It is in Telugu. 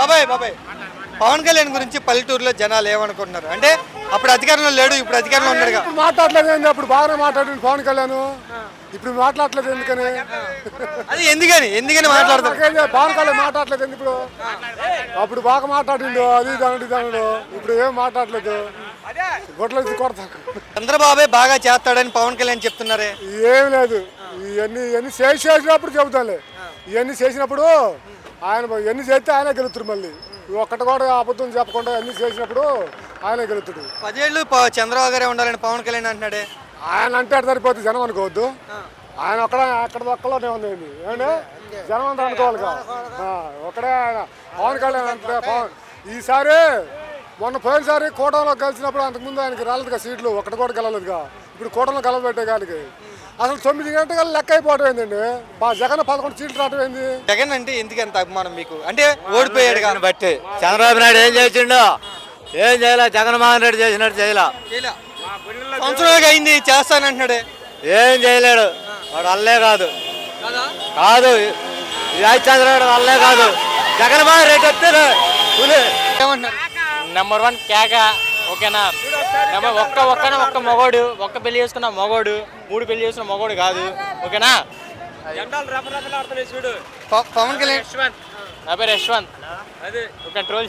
బాబాయ్ బాబాయ్ పవన్ కళ్యాణ్ గురించి పల్లెటూరులో జనాలు ఏమనుకుంటున్నారు అంటే అప్పుడు అధికారంలో లేడు ఇప్పుడు అధికారంలో ఉన్నాడుగా. మాట్లాడలేదు, అప్పుడు బాగానే మాట్లాడింది పవన్ కళ్యాణ్, ఇప్పుడు మాట్లాడలేదు ఎందుకని? అది ఎందుకని మాట్లాడతారు? పవన్ కళ్యాణ్ మాట్లాడలేదు ఎందుకు? ఇప్పుడు అప్పుడు బాగా మాట్లాడిండు, అది దానుడు ఇప్పుడు ఏం మాట్లాడలేదు, గొడ్ల కొడతాడు. చంద్రబాబే బాగా చేస్తాడని పవన్ కళ్యాణ్ చెప్తున్నారే. ఏం లేదు, ఇవన్నీ చేసినప్పుడు చెబుతాలే, ఇవన్నీ చేసినప్పుడు ఆయన ఎన్ని చేస్తే ఆయనే గెలుతుడు. మళ్ళీ ఒక్కటి కూడా అబద్ధం చెప్పకుండా అన్ని చేసినప్పుడు ఆయనే గెలుతుడు. 10 ఏళ్ళు చంద్రబాబు గారే ఉండాలని పవన్ కళ్యాణ్ అంటున్నాడే. ఆయన అంటే సరిపోతుంది, జనం అనుకోవద్దు. ఆయన అక్కడ ఒక్కలోనే ఉంది ఏమంటే జనం అంతా అనుకోవాలిగా. ఒకడే ఆయన పవన్ కళ్యాణ్ అంటే ఈసారి మొన్న పోయినసారి కూటమిలో కలిసినప్పుడు అంతకుముందు ఆయనకి రాలేదుగా సీట్లు, ఒకటి కూడా గెలలేదుగా. ఇప్పుడు కూటమిలో గెలబెట్టే గాలికి అసలు 9 గంటలు లెక్క అయిపోవడం ఏంటండి. జగన్ 11 సీట్లు రావడం ఏంది? జగన్ అంటే ఎందుకు ఎంత అభిమానం మీకు? అంటే ఓడిపోయాడు కానీ బట్టి చంద్రబాబు నాయుడు ఏం చేసిండో ఏం చేయలే, జగన్మోహన్ రెడ్డి చేసినట్టు చేయలే. సంవత్సరాలుగా అయింది చేస్తానంటున్నాడే, ఏం చేయలేడు. వాడు వల్లే కాదు ఈ చంద్రబాబు వల్లే కాదు. జగన్మోహన్ రెడ్డి వస్తే ఏమంటున్నారు? నెంబర్ 1 కేక, ఓకేనా? ఒక్క మగోడు, ఒక్క పెళ్లి చేసుకున్న మగోడు, 3 పెళ్లి చేసుకున్న మగోడు కాదు, ఓకేనా? పవన్ కళ్యాణ్ నా పేరు యశ్వంత్, అదే ఒక ట్రోల్